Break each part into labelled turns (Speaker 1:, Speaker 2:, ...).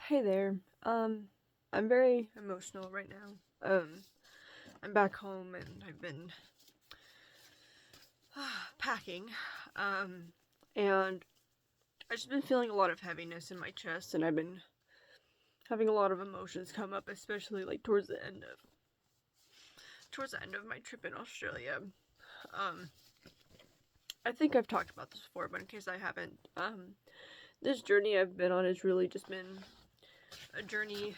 Speaker 1: Hey there. I'm very emotional right now. I'm back home and I've been packing. Um, and I've just been feeling a lot of heaviness in my chest, and I've been having a lot of emotions come up, especially like towards the end of my trip in Australia. Um, I think I've talked about this before, but in case I haven't, this journey I've been on has really just been a journey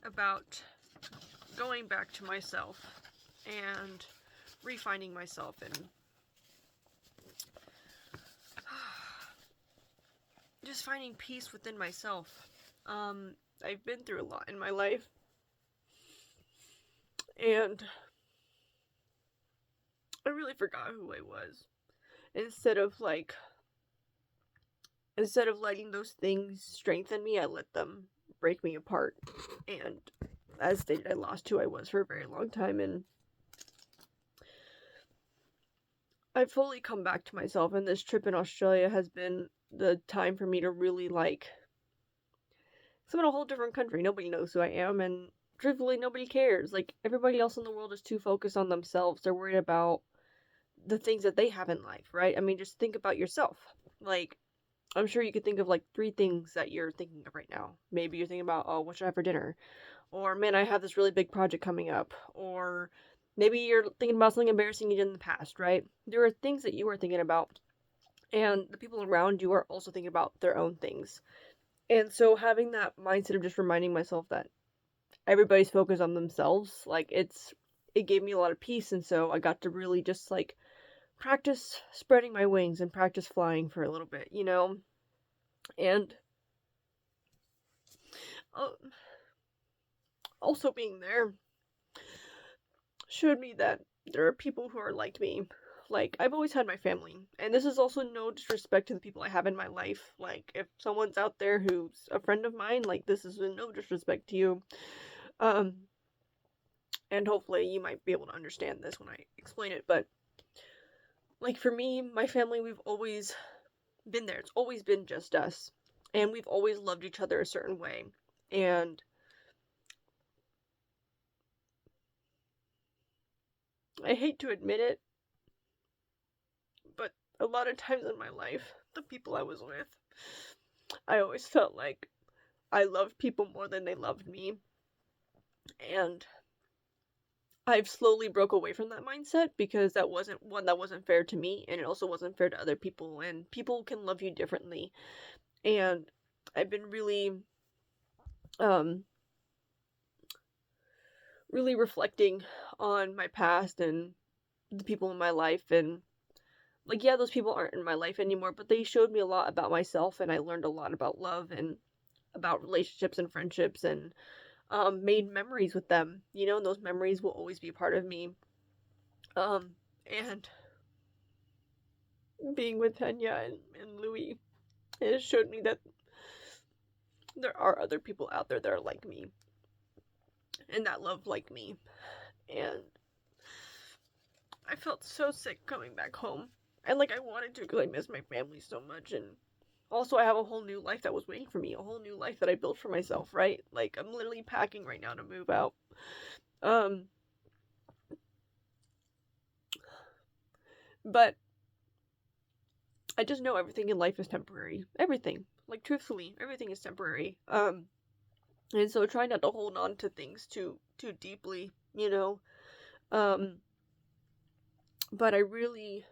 Speaker 1: about going back to myself and refinding myself and just finding peace within myself. Um, I've been through a lot in my life, and I really forgot who I was. Instead of like, instead of letting those things strengthen me, I let them break me apart. And as stated, I lost who I was for a very long time, and I've fully come back to myself. And this trip in Australia has been the time for me to really like. I'm in a whole different country. Nobody knows who I am, and truthfully, nobody cares. Like, everybody else in the world is too focused on themselves. They're worried about the things that they have in life, right? I mean, just think about yourself. Like, I'm sure you could think of like three things that you're thinking of right now. Maybe you're thinking about, oh, what should I have for dinner? Or, man, I have this really big project coming up. Or maybe you're thinking about something embarrassing you did in the past, right? There are things that you are thinking about, and the people around you are also thinking about their own things. And so having that mindset of just reminding myself that everybody's focused on themselves, like it gave me a lot of peace, and so I got to really just like practice spreading my wings and practice flying for a little bit, you know? And uh, also being there showed me that there are people who are like me. Like, I've always had my family, and this is also no disrespect to the people I have in my life. Like, if someone's out there who's a friend of mine, like, this is no disrespect to you. Um, and hopefully you might be able to understand this when I explain it, but like for me, my family, we've always been there. It's always been just us. And we've always loved each other a certain way. And I hate to admit it, but a lot of times in my life, the people I was with, I always felt like I loved people more than they loved me. And I've slowly broke away from that mindset because that wasn't fair to me, and it also wasn't fair to other people, and people can love you differently. And I've been um really reflecting on my past and the people in my life, and like, yeah, those people aren't in my life anymore, but they showed me a lot about myself, and I learned a lot about love and about relationships and friendships, and made memories with them, you know, and those memories will always be a part of me. And being with Tanya and Louis, it showed me that there are other people out there that are like me and that love like me. And I felt so sick coming back home. And like I wanted to because I miss my family so much, and also I have a whole new life that was waiting for me, a whole new life that I built for myself, right? Like I'm literally packing right now to move out. Um but I just know everything in life is temporary. Everything. Like truthfully, everything is temporary. And so try not to hold on to things too deeply, you know. Um but I really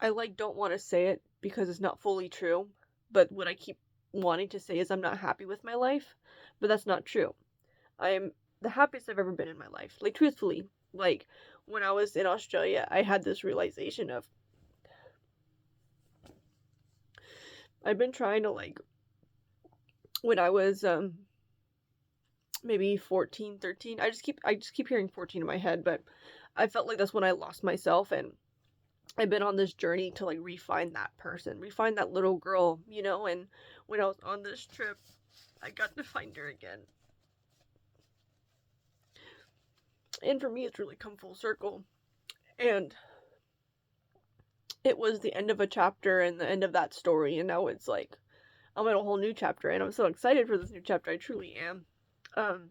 Speaker 1: I like don't want to say it because it's not fully true, but what I keep wanting to say is I'm not happy with my life, but that's not true. I am the happiest I've ever been in my life. Like truthfully, like when I was in Australia, I had this realization of I've been trying to like when I was maybe 14, 13. I just keep hearing 14 in my head, but I felt like that's when I lost myself, and I've been on this journey to like refine that person, refine that little girl, you know, and when I was on this trip, I got to find her again. And for me, it's really come full circle. And it was the end of a chapter and the end of that story, and now it's like I'm in a whole new chapter, and I'm so excited for this new chapter. I truly am. Um,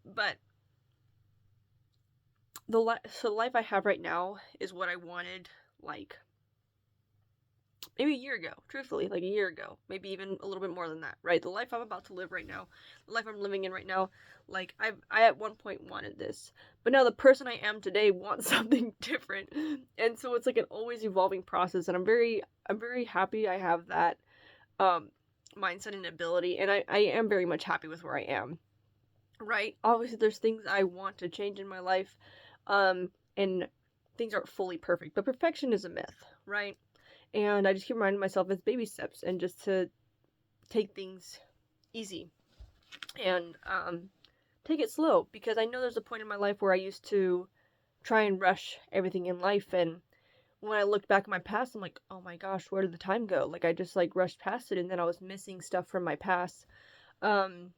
Speaker 1: but the life I have right now is what I wanted, like maybe a year ago. Truthfully, like a year ago, maybe even a little bit more than that. Right, the life I'm about to live right now, the life I'm living in right now, like I at one point wanted this, but now the person I am today wants something different, and so it's like an always evolving process, and I'm very happy I have that um mindset and ability, and I am very much happy with where I am. Right, obviously there's things I want to change in my life, and things aren't fully perfect, but perfection is a myth, right? And I just keep reminding myself it's baby steps, and just to take things easy, and take it slow, because I know there's a point in my life where I used to try and rush everything in life, and when I looked back at my past, I'm like, oh my gosh, where did the time go? Like, I just like rushed past it, and then I was missing stuff from my past. um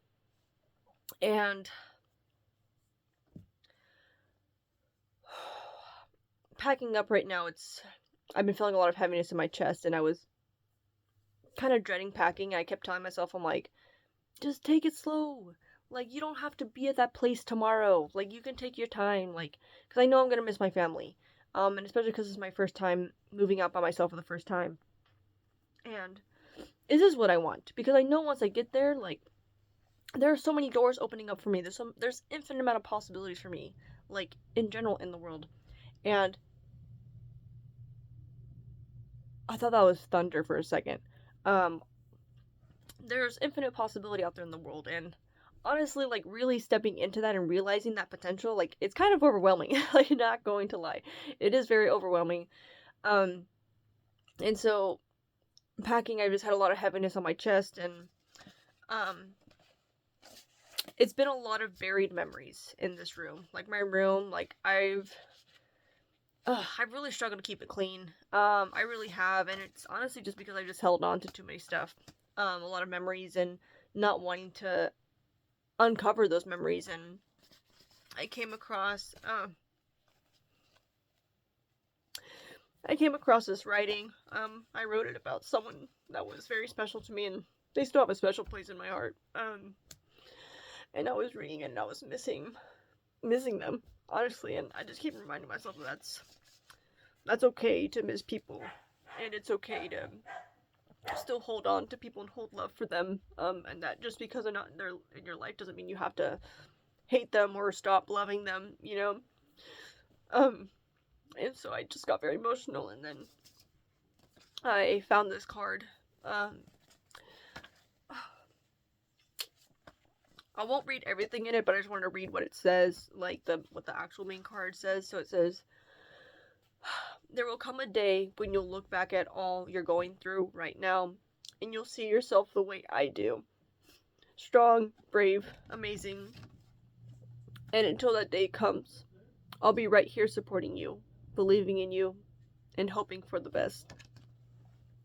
Speaker 1: and packing up right now, I've been feeling a lot of heaviness in my chest, and I was kind of dreading packing. I kept telling myself, I'm like, just take it slow. Like, you don't have to be at that place tomorrow. Like, you can take your time. Like, because I know I'm gonna miss my family. And especially because it's my first time moving out by myself for the first time. And this is what I want, because I know once I get there, like, there are so many doors opening up for me. There's infinite amount of possibilities for me, like in general in the world. And I thought that was thunder for a second. Um, there's infinite possibility out there in the world, and honestly, like, really stepping into that and realizing that potential, like, it's kind of overwhelming. Like, not going to lie, it is very overwhelming. um and so packing, I just had a lot of heaviness on my chest, and um it's been a lot of buried memories in this room. Like, my room, like, I've really struggled to keep it clean. I really have, and it's honestly just because I just held on to too many stuff, a lot of memories, and not wanting to uncover those memories. And I came across this writing. I wrote it about someone that was very special to me, and they still have a special place in my heart. And I was reading it, and I was missing them, honestly. And I just keep reminding myself that that's okay to miss people, and it's okay to still hold on to people and hold love for them. And that just because they're not in your life doesn't mean you have to hate them or stop loving them, you know? And so I just got very emotional, and then I found this card. I won't read everything in it, but I just wanted to read what it says, like what the actual main card says. So it says, there will come a day when you'll look back at all you're going through right now, and you'll see yourself the way I do. Strong, brave, amazing. And until that day comes, I'll be right here supporting you, believing in you, and hoping for the best.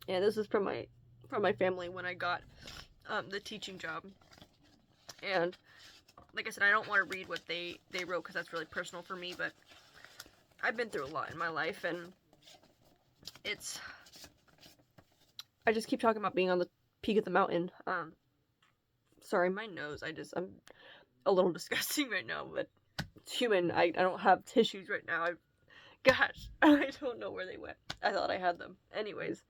Speaker 1: And this is from my family when I got the teaching job. And like I said, I don't want to read what they wrote, because that's really personal for me, but I've been through a lot in my life, and I just keep talking about being on the peak of the mountain. Sorry, my nose, I'm a little disgusting right now, but it's human. I don't have tissues right now. Gosh, I don't know where they went. I thought I had them. Anyways.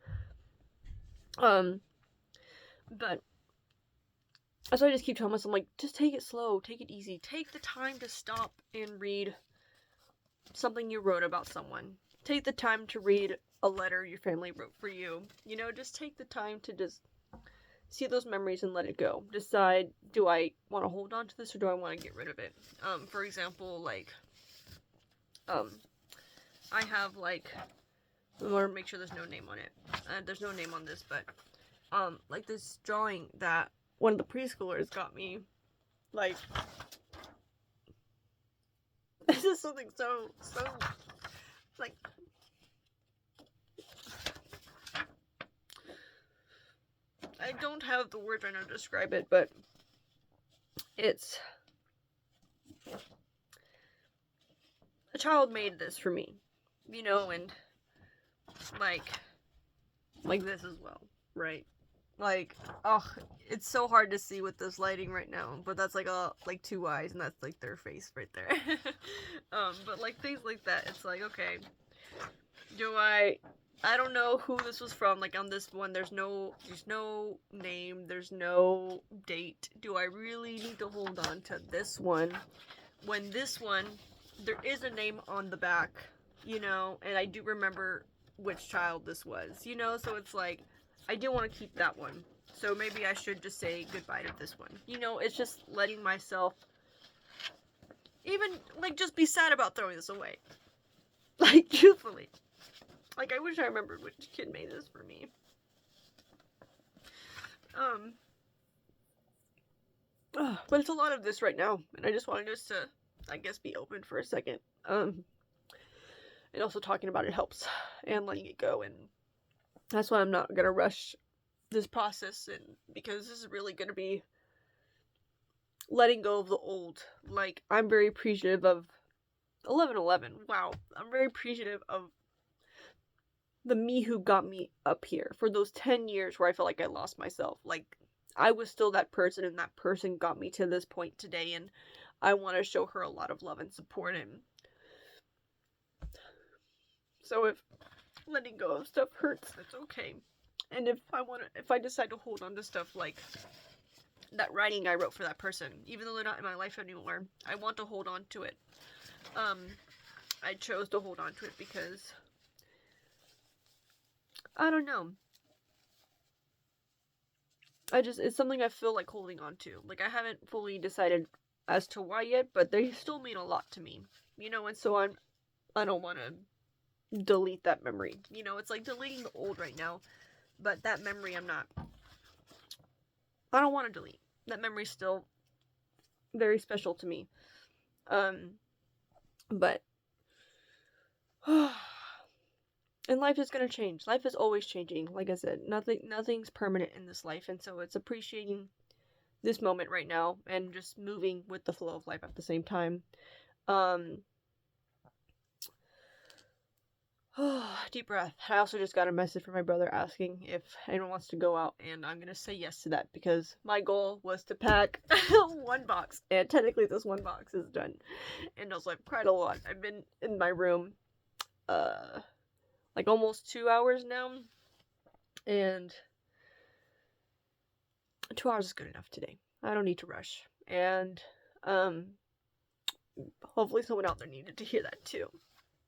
Speaker 1: But so I just keep telling myself, like, just take it slow, take it easy, take the time to stop and read something you wrote about someone. Take the time to read a letter your family wrote for you. You know, just take the time to just see those memories and let it go. Decide, do I want to hold on to this, or do I want to get rid of it? For example, like, I have, like, I want to make sure there's no name on it. There's no name on this, but, like, this drawing that one of the preschoolers got me, like, this is something so, like, I don't have the words right now to describe it, but it's, a child made this for me, you know, and like this as well, right? Like, oh, it's so hard to see with this lighting right now, but that's like two eyes, and that's like their face right there. But like things like that, it's like, okay, I don't know who this was from. Like on this one, there's no name, there's no date. Do I really need to hold on to this one when this one, there is a name on the back, and I do remember which child this was, so it's like, I do want to keep that one. So maybe I should just say goodbye to this one. It's just letting myself even, like, just be sad about throwing this away. Like, truthfully. Like, I wish I remembered which kid made this for me. But it's a lot of this right now, and I just wanted us to, I guess, be open for a second. And also talking about it helps, and letting it go, and that's why I'm not gonna rush this process, and because this is really gonna be letting go of the old. Like, I'm very appreciative of 11/11. Wow, I'm very appreciative of the me who got me up here for those 10 years where I felt like I lost myself. Like, I was still that person, and that person got me to this point today, and I want to show her a lot of love and support. And so if letting go of stuff hurts, that's okay. And if I decide to hold on to stuff like that writing I wrote for that person, even though they're not in my life anymore, I want to hold on to it. I chose to hold on to it because, I don't know, it's something I feel like holding on to. Like, I haven't fully decided as to why yet, but they still mean a lot to me, and so I don't want to delete that memory. It's like deleting the old right now, but that memory I don't want to delete. That memory's still very special to me. But and life is gonna change. Life is always changing. Like I said, nothing's permanent in this life, and so it's appreciating this moment right now and just moving with the flow of life at the same time. Deep breath. I also just got a message from my brother asking if anyone wants to go out, and I'm gonna say yes to that because my goal was to pack one box, and technically this one box is done. And also, I've cried a lot. I've been in my room, like almost 2 hours now, and 2 hours is good enough today. I don't need to rush, and hopefully someone out there needed to hear that too.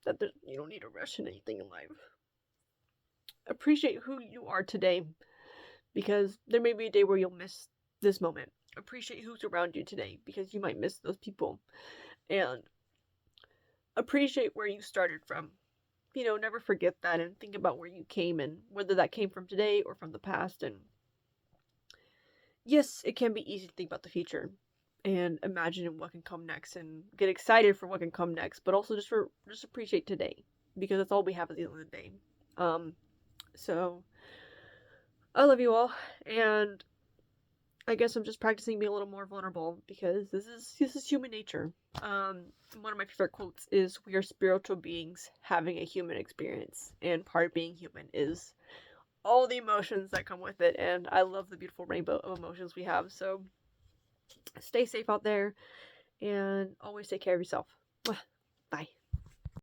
Speaker 1: That you don't need to rush in anything in life. Appreciate who you are today, because there may be a day where you'll miss this moment. Appreciate who's around you today, because you might miss those people. And appreciate where you started from. Never forget that, and think about where you came, and whether that came from today or from the past. And yes, it can be easy to think about the future and imagine what can come next and get excited for what can come next, but also just appreciate today, because that's all we have at the end of the day. So I love you all, and I guess I'm just practicing being a little more vulnerable, because this is human nature. One of my favorite quotes is, "We are spiritual beings having a human experience," and part of being human is all the emotions that come with it, and I love the beautiful rainbow of emotions we have. So stay safe out there, and always take care of yourself. Bye.